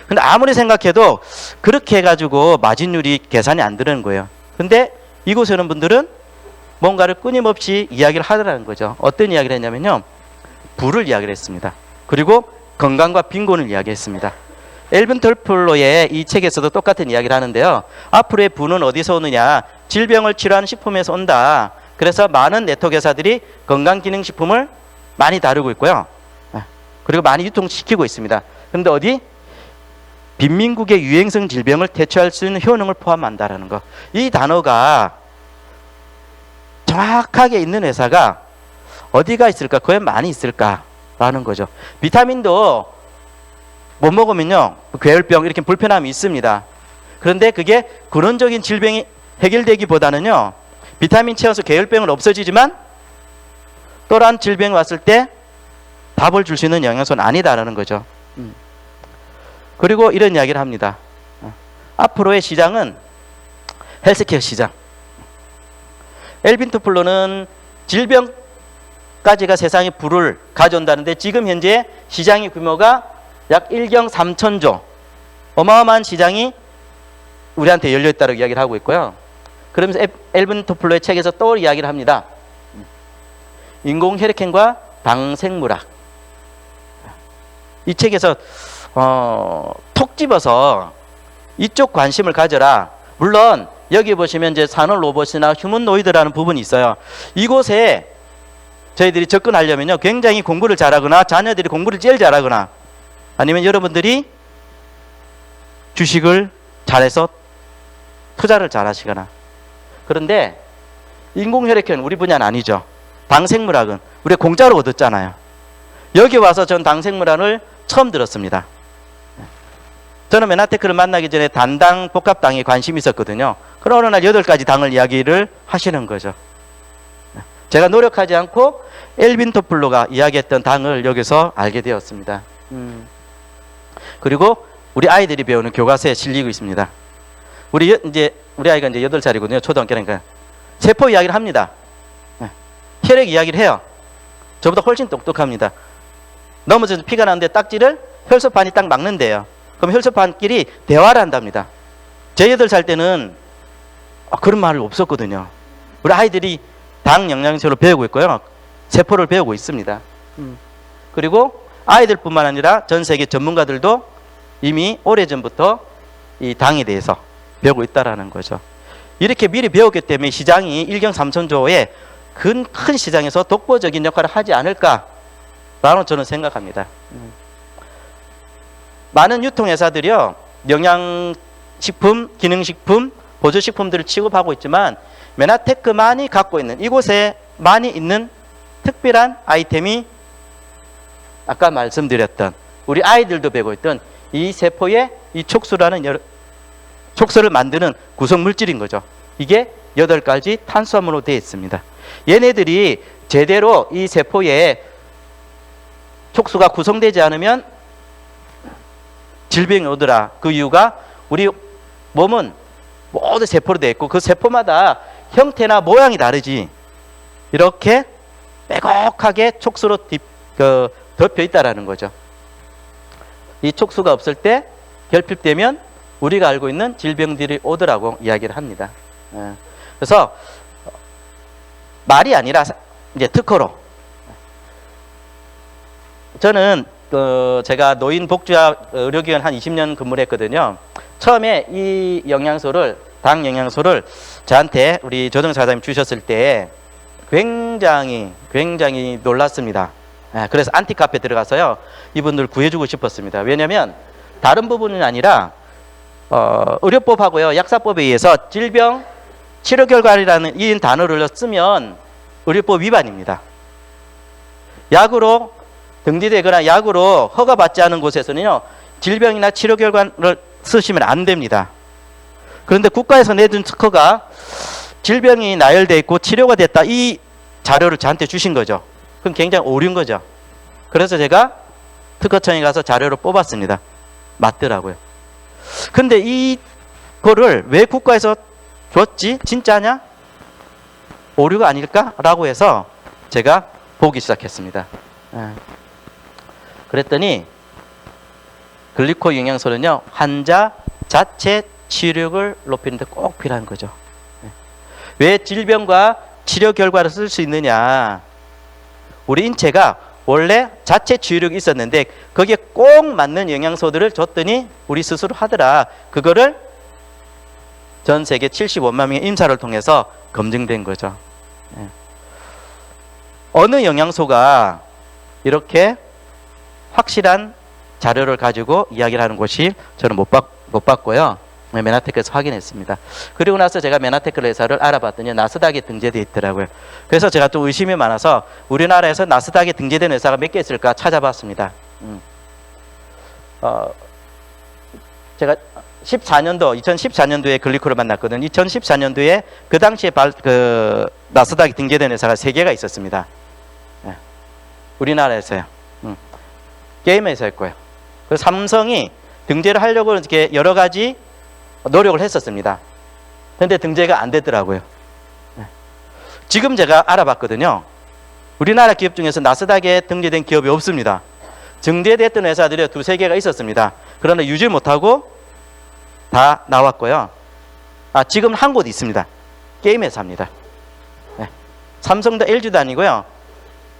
근데 아무리 생각해도 그렇게 해가지고 마진율이 계산이 안 되는 거예요. 근데 이곳에 오는 분들은 뭔가를 끊임없이 이야기를 하더라는 거죠. 어떤 이야기를 했냐면요, 부를 이야기를 했습니다. 그리고 건강과 빈곤을 이야기했습니다. 엘빈 톨플로의 이 책에서도 똑같은 이야기를 하는데요. 앞으로의 부는 어디서 오느냐? 질병을 치료하는 식품에서 온다. 그래서 많은 네트워크 회사들이 건강기능식품을 많이 다루고 있고요. 그리고 많이 유통시키고 있습니다. 그런데 어디? 빈민국의 유행성 질병을 대처할 수 있는 효능을 포함한다라는 거. 이 단어가 정확하게 있는 회사가 어디가 있을까? 과연 많이 있을까라는 거죠. 비타민도 못 먹으면요, 괴혈병 이렇게 불편함이 있습니다. 그런데 그게 근원적인 질병이 해결되기보다는요, 비타민 채워서 괴혈병은 없어지지만 또한 질병이 왔을 때 답을 줄 수 있는 영양소는 아니다라는 거죠. 그리고 이런 이야기를 합니다. 앞으로의 시장은 헬스케어 시장. 엘빈 토플로는 질병까지가 세상에 부를 가져온다는데 지금 현재 시장의 규모가 약 1경 3천조, 어마어마한 시장이 우리한테 열려있다고 이야기를 하고 있고요. 그러면서 엘빈 토플로의 책에서 또 이야기를 합니다. 인공혈액형과 당생물학. 이 책에서 톡 집어서 이쪽 관심을 가져라. 물론 여기 보시면 이제 산업 로봇이나 휴머노이드라는 부분이 있어요. 이곳에 저희들이 접근하려면요, 굉장히 공부를 잘하거나 자녀들이 공부를 제일 잘하거나 아니면 여러분들이 주식을 잘해서 투자를 잘하시거나. 그런데 인공혈액형 우리 분야는 아니죠. 당생물학은 우리가 공짜로 얻었잖아요. 여기 와서 전 당생물학을 처음 들었습니다. 저는 메나테크를 만나기 전에 단당 복합당에 관심이 있었거든요. 그러나 어느 날 8가지 당을 이야기를 하시는 거죠. 제가 노력하지 않고 엘빈 토플로가 이야기했던 당을 여기서 알게 되었습니다. 그리고 우리 아이들이 배우는 교과서에 실리고 있습니다. 우리 아이가 이제 8살이거든요. 초등학교니까. 세포 이야기를 합니다. 혈액 이야기를 해요. 저보다 훨씬 똑똑합니다. 넘어져서 피가 나는데 딱지를 혈소판이 딱 막는데요. 그럼 혈소판끼리 대화를 한답니다. 제 8살 때는 그런 말이 없었거든요. 우리 아이들이 당 영양소를 배우고 있고요. 세포를 배우고 있습니다. 그리고 아이들뿐만 아니라 전 세계 전문가들도 이미 오래전부터 이 당에 대해서 배우고 있다라는 거죠. 이렇게 미리 배웠기 때문에 시장이 1경 3천조의 큰 시장에서 독보적인 역할을 하지 않을까라고 저는 생각합니다. 많은 유통회사들이요, 영양식품, 기능식품, 보조식품들을 취급하고 있지만 메나테크만이 갖고 있는, 이곳에 많이 있는 특별한 아이템이 아까 말씀드렸던, 우리 아이들도 배우고 있던 이 세포의 이 촉수라는 촉수를 만드는 구성 물질인 거죠. 이게 8가지 탄수화물로 되어 있습니다. 얘네들이 제대로 이 세포에 촉수가 구성되지 않으면 질병이 오더라. 그 이유가 우리 몸은 모두 세포로 되어 있고 그 세포마다 형태나 모양이 다르지. 이렇게 빼곡하게 촉수로 덮여 있다라는 거죠. 이 촉수가 없을 때 결핍되면 우리가 알고 있는 질병들이 오더라고 이야기를 합니다. 그래서 말이 아니라 이제 특허로 저는 제가 노인 복지와 의료기관 한 20년 근무를 했거든요. 처음에 이 영양소를 당 영양소를 저한테 우리 조정 사장님 주셨을 때 굉장히 놀랐습니다. 그래서 안티카페 들어가서요 이분들 구해주고 싶었습니다. 왜냐하면 다른 부분은 아니라 의료법하고요 약사법에 의해서 질병 치료 결과라는 이 단어를 쓰면 의료법 위반입니다. 약으로 등재되거나 약으로 허가받지 않은 곳에서는요 질병이나 치료 결과를 쓰시면 안 됩니다. 그런데 국가에서 내준 특허가 질병이 나열되어 있고 치료가 됐다 이 자료를 저한테 주신 거죠. 그럼 굉장히 오류인 거죠. 그래서 제가 특허청에 가서 자료를 뽑았습니다. 맞더라고요. 근데 이거를 왜 국가에서 줬지? 진짜냐? 오류가 아닐까? 라고 해서 제가 보기 시작했습니다. 그랬더니 글리코 영양소는요 환자 자체 치료력을 높이는 데 꼭 필요한 거죠. 왜 질병과 치료 결과를 쓸 수 있느냐? 우리 인체가 원래 자체 치유력이 있었는데 거기에 꼭 맞는 영양소들을 줬더니 우리 스스로 하더라. 그거를 전 세계 75만 명의 임사를 통해서 검증된 거죠. 어느 영양소가 이렇게 확실한 자료를 가지고 이야기를 하는 곳이 저는 못 봤고요. 메나테크에서 확인했습니다. 그리고 나서 제가 메나테크 회사를 알아봤더니 나스닥에 등재되어 있더라고요. 그래서 제가 또 의심이 많아서 우리나라에서 나스닥에 등재된 회사가 몇 개 있을까 찾아봤습니다. 제가 2014년도에 글리코를 만났거든요. 2014년도에 그 당시에 나스닥에 등재된 회사가 3개가 있었습니다. 우리나라에서요. 게임 회사였고요. 그래서 삼성이 등재를 하려고 이렇게 여러 가지 노력을 했었습니다. 그런데 등재가 안 되더라고요. 지금 제가 알아봤거든요. 우리나라 기업 중에서 나스닥에 등재된 기업이 없습니다. 등재됐던 회사들이 2-3개가 있었습니다. 그러나 유지 못하고 다 나왔고요. 지금 한 곳 있습니다. 게임 회사입니다. 삼성도 LG도 아니고요.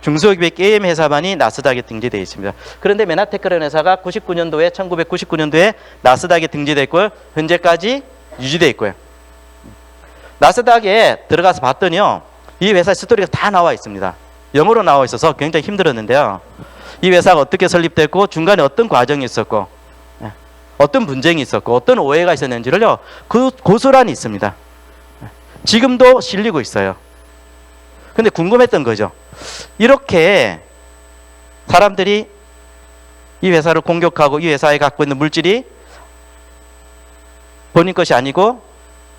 중소기업의 게임 회사만이 나스닥에 등재되어 있습니다. 그런데 메나테크라는 회사가 1999년도에 나스닥에 등재되어 있고요. 현재까지 유지되어 있고요. 나스닥에 들어가서 봤더니요. 이 회사의 스토리가 다 나와 있습니다. 영어로 나와 있어서 굉장히 힘들었는데요. 이 회사가 어떻게 설립됐고 중간에 어떤 과정이 있었고 어떤 분쟁이 있었고 어떤 오해가 있었는지를요. 그 고스란히 있습니다. 지금도 실리고 있어요. 근데 궁금했던 거죠. 이렇게 사람들이 이 회사를 공격하고 이 회사에 갖고 있는 물질이 본인 것이 아니고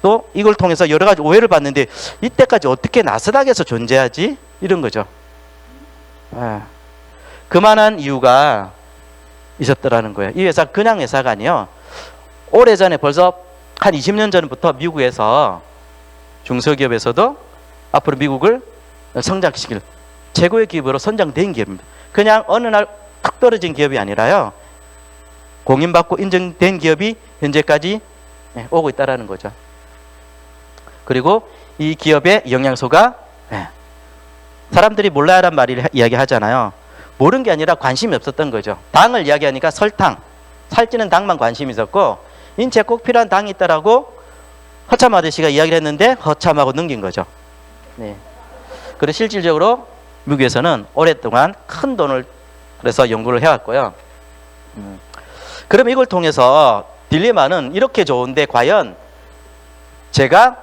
또 이걸 통해서 여러 가지 오해를 받는데 이때까지 어떻게 나스닥에서 존재하지? 이런 거죠. 그만한 이유가 있었더라는 거예요. 이 회사 그냥 회사가 아니에요. 오래전에 벌써 한 20년 전부터 미국에서 중소기업에서도 앞으로 미국을 성장시킬 최고의 기업으로 선정된 기업입니다. 그냥 어느 날 탁 떨어진 기업이 아니라요. 공인받고 인정된 기업이 현재까지 오고 있다는 거죠. 그리고 이 기업의 영양소가 사람들이 몰라야 하란 말을 이야기하잖아요. 모르는 게 아니라 관심이 없었던 거죠. 당을 이야기하니까 설탕, 살찌는 당만 관심이 있었고 인체에 꼭 필요한 당이 있다라고 허참 아저씨가 이야기를 했는데 허참하고 넘긴 거죠. 그리고 실질적으로 미국에서는 오랫동안 큰 돈을 그래서 연구를 해왔고요. 그럼 이걸 통해서 딜레마는 이렇게 좋은데 과연 제가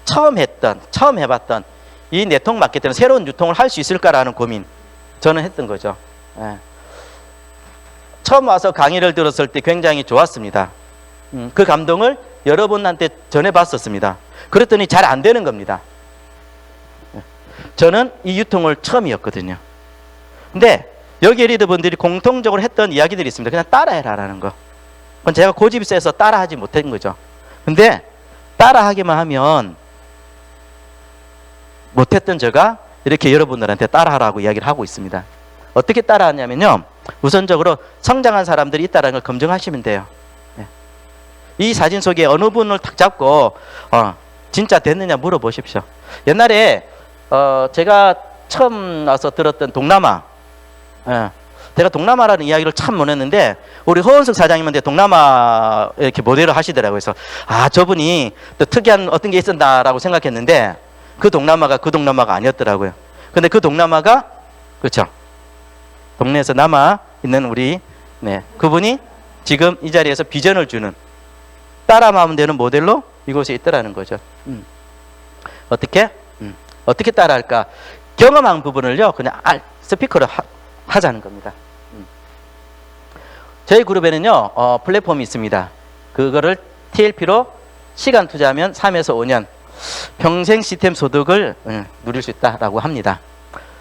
처음 해봤던 이 네트워크 마케팅은 새로운 유통을 할 수 있을까라는 고민 저는 했던 거죠. 처음 와서 강의를 들었을 때 굉장히 좋았습니다. 그 감동을 여러분한테 전해봤었습니다. 그랬더니 잘 안 되는 겁니다. 저는 이 유통을 처음이었거든요. 근데 여기 리더분들이 공통적으로 했던 이야기들이 있습니다. 그냥 따라해라라는 거. 그건 제가 고집이 세서 따라하지 못한 거죠. 근데 따라하기만 하면 못했던 제가 이렇게 여러분들한테 따라하라고 이야기를 하고 있습니다. 어떻게 따라하냐면요. 우선적으로 성장한 사람들이 있다는 걸 검증하시면 돼요. 이 사진 속에 어느 분을 탁 잡고 진짜 됐느냐 물어보십시오. 옛날에 제가 처음 와서 들었던 동남아, 제가 동남아라는 이야기를 참 원했는데 우리 허원석 사장님한테 동남아 이렇게 모델을 하시더라고요. 그래서 저분이 또 특이한 어떤 게 있었나라고 생각했는데 그 동남아가 아니었더라고요. 근데 그 동남아가 그렇죠. 동네에서 남아 있는 우리 그분이 지금 이 자리에서 비전을 주는 따라하면 되는 모델로 이곳에 있더라는 거죠. 어떻게 따라할까? 경험한 부분을요 그냥 스피커로 하자는 겁니다. 저희 그룹에는요 플랫폼이 있습니다. 그거를 TLP로 시간 투자하면 3에서 5년 평생 시스템 소득을 누릴 수 있다라고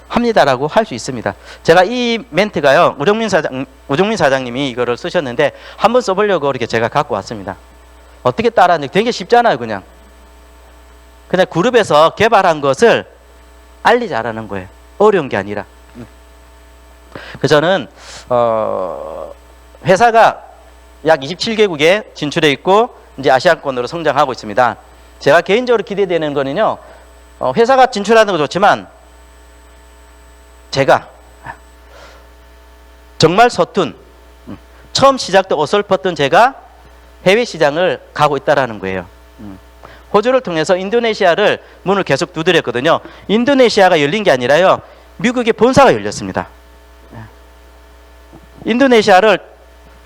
합니다라고 할 수 있습니다. 제가 이 멘트가요 우종민 사장님이 이거를 쓰셨는데 한번 써보려고 이렇게 제가 갖고 왔습니다. 어떻게 따라하는지 되게 쉽잖아요. 그냥 그룹에서 개발한 것을 알리자라는 거예요. 어려운 게 아니라. 그래서 저는 회사가 약 27개국에 진출해 있고 이제 아시아권으로 성장하고 있습니다. 제가 개인적으로 기대되는 거는요 회사가 진출하는 거 좋지만 제가 정말 서툰 처음 시작 때 어설펐던 제가 해외 시장을 가고 있다라는 거예요. 호주를 통해서 인도네시아를 문을 계속 두드렸거든요. 인도네시아가 열린 게 아니라요 미국의 본사가 열렸습니다. 인도네시아를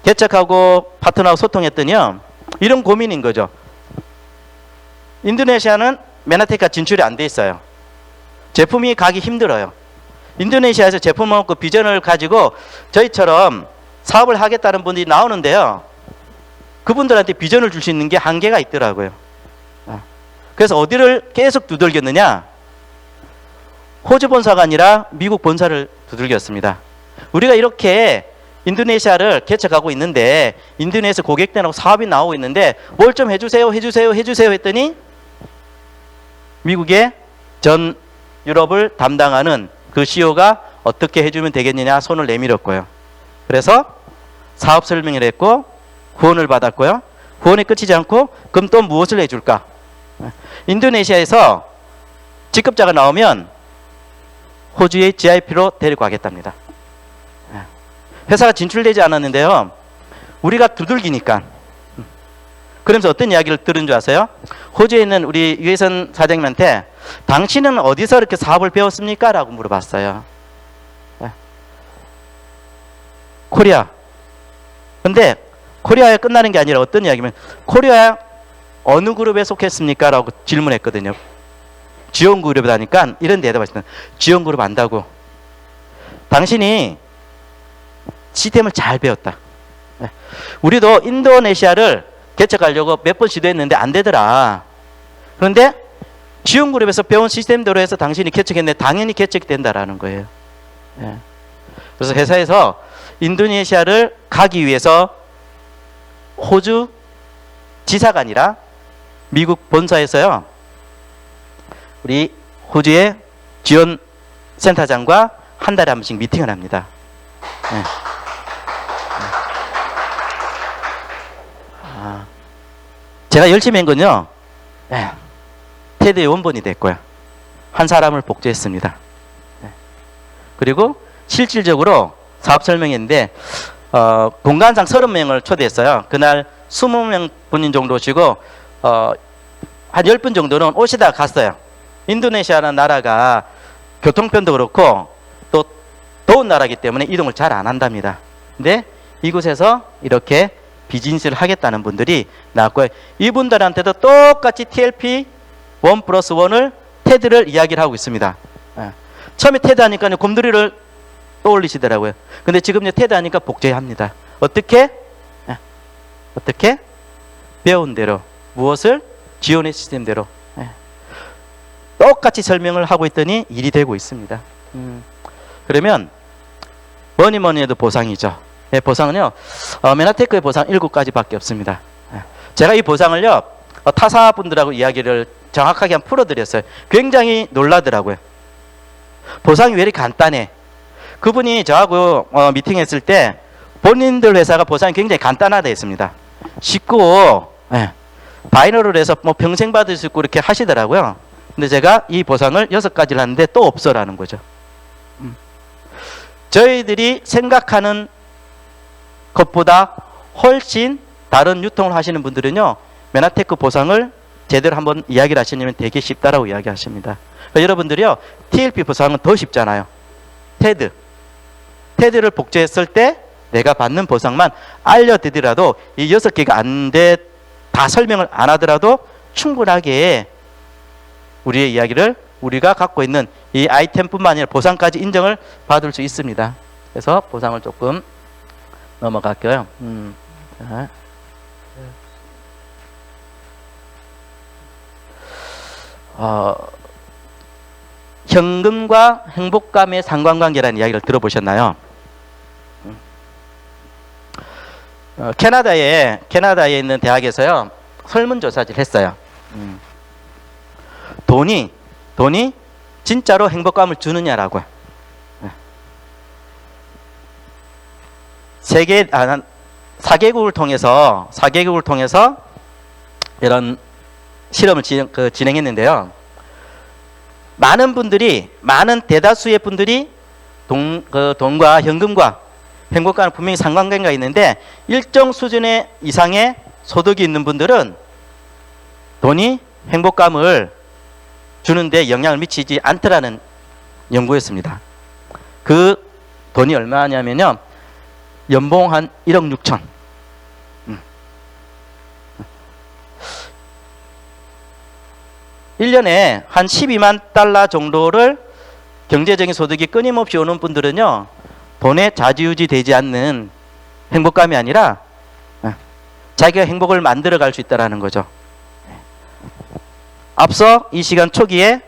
개척하고 파트너하고 소통했더니요 이런 고민인 거죠. 인도네시아는 메나테크가 진출이 안 돼 있어요. 제품이 가기 힘들어요. 인도네시아에서 제품을 얻고 비전을 가지고 저희처럼 사업을 하겠다는 분들이 나오는데요 그분들한테 비전을 줄 수 있는 게 한계가 있더라고요. 그래서 어디를 계속 두들겼느냐? 호주 본사가 아니라 미국 본사를 두들겼습니다. 우리가 이렇게 인도네시아를 개척하고 있는데 인도네시아 고객들하고 사업이 나오고 있는데 뭘 좀 해주세요 했더니 미국의 전 유럽을 담당하는 그 CEO가 어떻게 해주면 되겠느냐 손을 내밀었고요. 그래서 사업 설명을 했고 후원을 받았고요. 후원이 끝이지 않고 그럼 또 무엇을 해줄까? 인도네시아에서 직급자가 나오면 호주의 GIP로 데리고 가겠답니다. 회사가 진출되지 않았는데요 우리가 두들기니까 그러면서 어떤 이야기를 들은 줄 아세요? 호주에 있는 우리 유해선 사장님한테 당신은 어디서 이렇게 사업을 배웠습니까? 라고 물어봤어요. 코리아. 근데 코리아에 끝나는 게 아니라 어떤 이야기면 코리아 어느 그룹에 속했습니까? 라고 질문했거든요. 지원 그룹이다 하니까 이런 대답을 하시는 지원 그룹 안다고. 당신이 시스템을 잘 배웠다. 우리도 인도네시아를 개척하려고 몇 번 시도했는데 안 되더라. 그런데 지원 그룹에서 배운 시스템대로 해서 당신이 개척했는데 당연히 개척이 된다라는 거예요. 그래서 회사에서 인도네시아를 가기 위해서 호주 지사가 아니라 미국 본사에서요 우리 호주의 지원 센터장과 한 달에 한 번씩 미팅을 합니다. 제가 열심히 한 건요 테드의 원본이 됐고요 한 사람을 복제했습니다. 그리고 실질적으로 사업 설명했는데 공간상 30명을 초대했어요. 그날 20명 분인 정도 오시고 한 10분 정도는 오시다가 갔어요. 인도네시아라는 나라가 교통편도 그렇고 또 더운 나라이기 때문에 이동을 잘 안 한답니다. 근데 이곳에서 이렇게 비즈니스를 하겠다는 분들이 나왔고요. 이분들한테도 똑같이 TLP 1+1을 테드를 이야기를 하고 있습니다. 처음에 테드 하니까 곰돌이를 떠올리시더라고요. 근데 지금 테드 하니까 복제합니다. 어떻게? 배운 대로 무엇을? 지원의 시스템대로 똑같이 설명을 하고 있더니 일이 되고 있습니다. 그러면 뭐니 해도 보상이죠. 보상은요 메나테크의 보상 7가지밖에 없습니다. 제가 이 보상을요 타사분들하고 이야기를 정확하게 한번 풀어드렸어요. 굉장히 놀라더라고요. 보상이 왜 이렇게 간단해? 그분이 저하고 미팅했을 때 본인들 회사가 보상이 굉장히 간단하다 했습니다. 쉽고 예, 바이너를 해서 뭐 평생 받을 수 있고 이렇게 하시더라고요. 근데 제가 이 보상을 6가지를 하는데 또 없어라는 거죠. 저희들이 생각하는 것보다 훨씬 다른 유통을 하시는 분들은요, 메나테크 보상을 제대로 한번 이야기를 하시면 되게 쉽다라고 이야기하십니다. 그러니까 여러분들이요, TLP 보상은 더 쉽잖아요. 테드를 복제했을 때 내가 받는 보상만 알려드리더라도 이 6개가 안 돼, 다 설명을 안 하더라도 충분하게 우리의 이야기를 우리가 갖고 있는 이 아이템뿐만 아니라 보상까지 인정을 받을 수 있습니다. 그래서 보상을 조금 넘어갈게요. 자. 현금과 행복감의 상관관계라는 이야기를 들어보셨나요? 캐나다에 있는 대학에서요, 설문조사를 했어요. 돈이 진짜로 행복감을 주느냐라고요. 4개국을 통해서 이런 실험을 진행했는데요. 많은 대다수의 분들이 돈과 현금과 행복감은 분명히 상관관계가 있는데, 일정 수준의 이상의 소득이 있는 분들은 돈이 행복감을 주는데 영향을 미치지 않더라는 연구였습니다. 그 돈이 얼마냐면요, 연봉 한 1억 6천. 1년에 한 12만 달러 정도를 경제적인 소득이 끊임없이 오는 분들은요, 돈에 좌지우지 되지 않는 행복감이 아니라 자기가 행복을 만들어 갈 수 있다는 거죠. 앞서 이 시간 초기에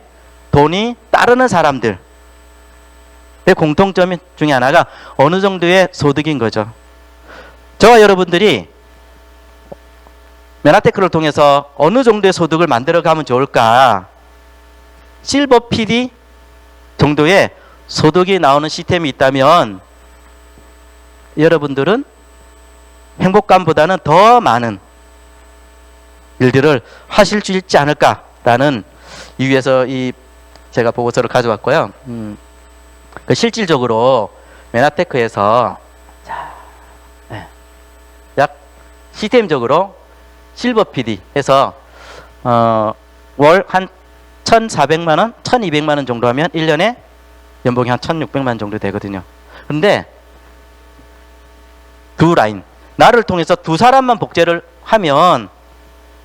돈이 따르는 사람들의 공통점 중에 하나가 어느 정도의 소득인 거죠. 저와 여러분들이 메나테크를 통해서 어느 정도의 소득을 만들어 가면 좋을까? 실버 PD 정도의 소득이 나오는 시스템이 있다면 여러분들은 행복감보다는 더 많은 일들을 하실 수 있지 않을까라는 이유에서 제가 보고서를 가져왔고요. 실질적으로 메나테크에서 약 시스템적으로 실버 PD 해서 월 한 1,400만 원, 1,200만 원 정도 하면 1년에 연봉이 한 1,600만 원 정도 되거든요. 근데 두 라인, 나를 통해서 두 사람만 복제를 하면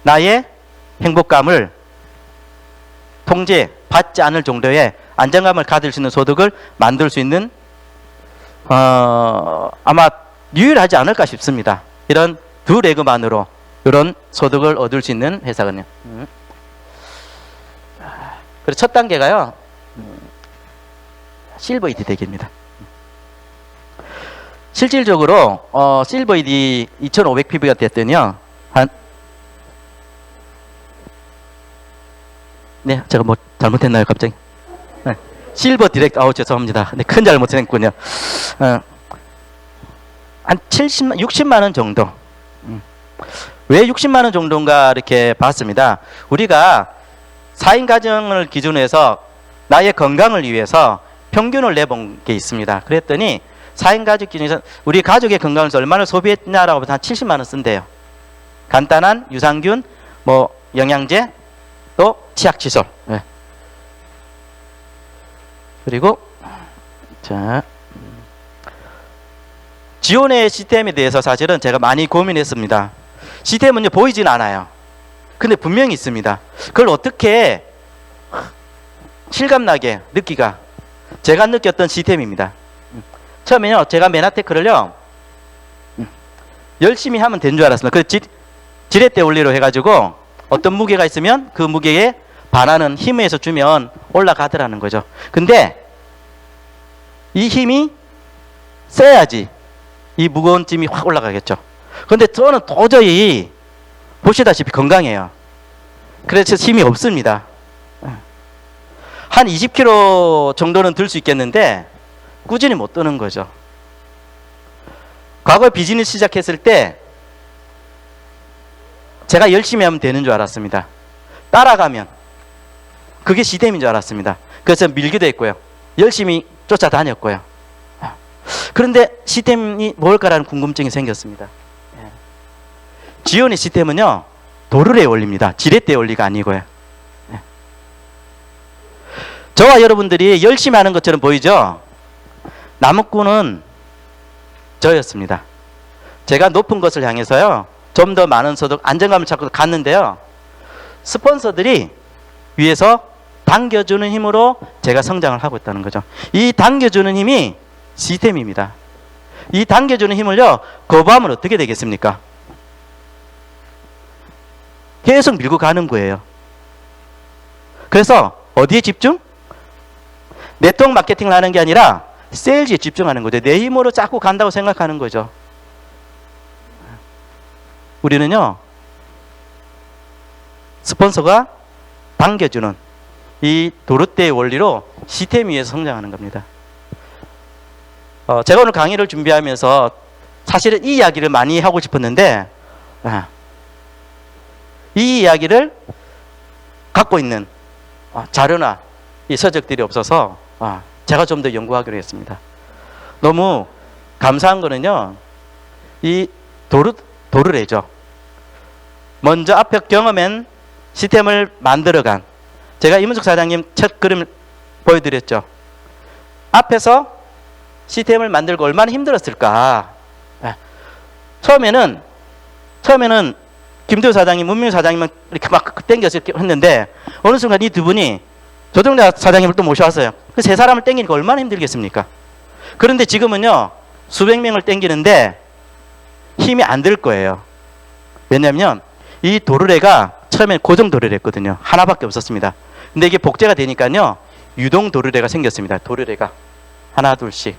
나의 행복감을 통제받지 않을 정도의 안정감을 가질 수 있는 소득을 만들 수 있는 아마 유일하지 않을까 싶습니다. 이런 두 레그만으로 이런 소득을 얻을 수 있는 회사거든요. 그리고 첫 단계가요, 실버 ED 대기입니다. 실질적으로 실버 ED 2,500 PV가 됐더니요, 네, 제가 뭐 잘못했나요, 갑자기? 네. 실버 디렉트, 죄송합니다. 네, 큰 잘못했군요. 한 60만 원 정도. 왜 60만 원 정도인가 이렇게 봤습니다. 우리가 4인 가정을 기준으로 해서 나의 건강을 위해서 평균을 내본 게 있습니다. 그랬더니 4인 가족 기준에서 우리 가족의 건강을 위해서 얼마나 소비했냐라고 보면 한 70만 원 쓴대요. 간단한 유산균, 뭐 영양제, 또 치약시설. 네. 그리고 자, 지원의 시스템에 대해서 사실은 제가 많이 고민했습니다. 시스템은 보이진 않아요. 근데 분명히 있습니다. 그걸 어떻게 실감나게 느끼가, 제가 느꼈던 시스템입니다. 처음에요, 제가 메나테크를요, 열심히 하면 된 줄 알았습니다. 그 지렛대 원리로 해가지고 어떤 무게가 있으면 그 무게에 반하는 힘에서 주면 올라가더라는 거죠. 근데 이 힘이 세야지 이 무거운 짐이 확 올라가겠죠. 그런데 저는 도저히 보시다시피 건강해요. 그래서 힘이 없습니다. 한 20kg 정도는 들 수 있겠는데 꾸준히 못 뜨는 거죠. 과거에 비즈니스 시작했을 때 제가 열심히 하면 되는 줄 알았습니다. 따라가면 그게 시스템인 줄 알았습니다. 그래서 밀기도 했고요. 열심히 쫓아다녔고요. 그런데 시스템이 뭘까라는 궁금증이 생겼습니다. 지온의 시스템은요, 도르래의 원리입니다. 지렛대의 원리가 아니고요. 저와 여러분들이 열심히 하는 것처럼 보이죠? 나무꾼은 저였습니다. 제가 높은 것을 향해서요, 좀 더 많은 소득, 안정감을 찾고 갔는데요, 스폰서들이 위에서 당겨주는 힘으로 제가 성장을 하고 있다는 거죠. 이 당겨주는 힘이 시스템입니다. 이 당겨주는 힘을요, 거부하면 어떻게 되겠습니까? 계속 밀고 가는 거예요. 그래서 어디에 집중? 네트워크 마케팅을 하는 게 아니라 세일즈에 집중하는 거죠. 내 힘으로 자꾸 간다고 생각하는 거죠. 우리는요, 스폰서가 당겨주는 이 도르떼의 원리로 시스템 위에서 성장하는 겁니다. 제가 오늘 강의를 준비하면서 사실은 이 이야기를 많이 하고 싶었는데, 이 이야기를 갖고 있는 자료나 이 서적들이 없어서 제가 좀 더 연구하기로 했습니다. 너무 감사한 거는요, 이 도르래죠. 먼저 앞에 경험한 시스템을 만들어간, 제가 이문석 사장님 첫 그림 보여드렸죠. 앞에서 시스템을 만들고 얼마나 힘들었을까. 처음에는 김대우 사장님, 문민우 사장님은 이렇게 막 땡겨서 이렇게 했는데, 어느 순간 이 두 분이 조정자 사장님을 또 모셔왔어요. 그 세 사람을 땡기니까 얼마나 힘들겠습니까? 그런데 지금은요, 수백 명을 땡기는데 힘이 안 들 거예요. 왜냐하면 이 도르래가 처음엔 고정 도르래였거든요. 하나밖에 없었습니다. 근데 이게 복제가 되니까요, 유동 도르래가 생겼습니다. 도르래가 하나 둘씩.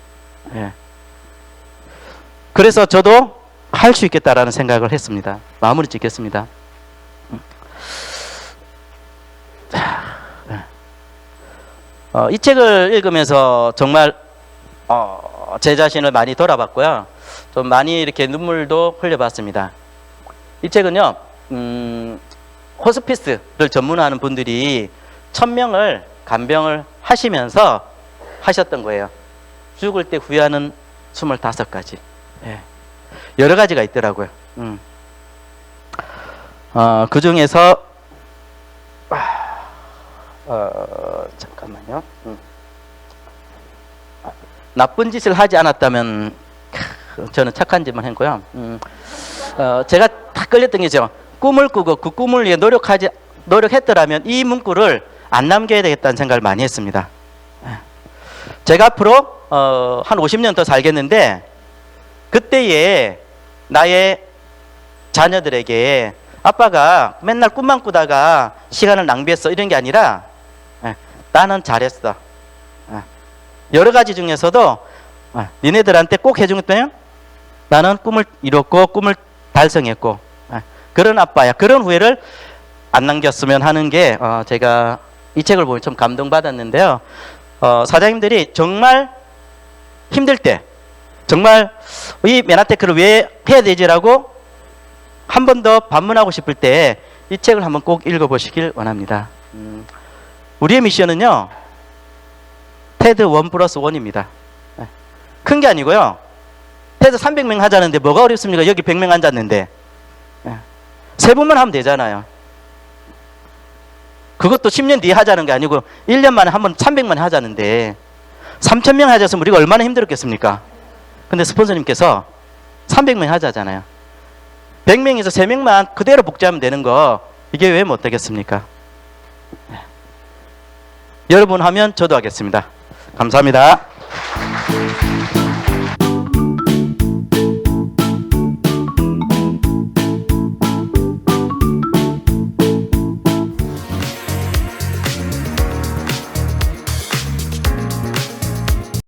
그래서 저도 할 수 있겠다라는 생각을 했습니다. 마무리 짓겠습니다. 이 책을 읽으면서 정말 제 자신을 많이 돌아봤고요. 좀 많이 이렇게 눈물도 흘려봤습니다. 이 책은요, 호스피스를 전문하는 분들이 1000명을 간병을 하시면서 하셨던 거예요. 죽을 때 후회하는 25가지. 여러 가지가 있더라고요. 그 중에서 잠깐만요. 나쁜 짓을 하지 않았다면 저는 착한 짓만 했고요. 제가 다 끌렸던 게죠. 꿈을 꾸고 그 꿈을 위해 노력했더라면 이 문구를 안 남겨야 되겠다는 생각을 많이 했습니다. 제가 앞으로 한 50년 더 살겠는데, 그때에 나의 자녀들에게 아빠가 맨날 꿈만 꾸다가 시간을 낭비했어 이런 게 아니라, 나는 잘했어. 여러 가지 중에서도 니네들한테 꼭 해준 것은 나는 꿈을 이뤘고 꿈을 달성했고, 그런 아빠야. 그런 후회를 안 남겼으면 하는 게 제가 이 책을 보면 좀 감동받았는데요. 사장님들이 정말 힘들 때, 정말 이 메나테크를 왜 해야 되지라고 한 번 더 반문하고 싶을 때 이 책을 한번 꼭 읽어보시길 원합니다. 우리의 미션은요, 테드 1+1입니다. 큰 게 아니고요. 테드 300명 하자는데 뭐가 어렵습니까? 여기 100명 앉았는데. 3번만 하면 되잖아요. 그것도 10년 뒤에 하자는 게 아니고 1년 만에 한 번 300만 하자는데 3000명 하자면 우리가 얼마나 힘들었겠습니까? 근데 스폰서님께서 300명 하자잖아요. 100명에서 3명만 그대로 복제하면 되는 거, 이게 왜 못 되겠습니까? 여러분 하면 저도 하겠습니다. 감사합니다.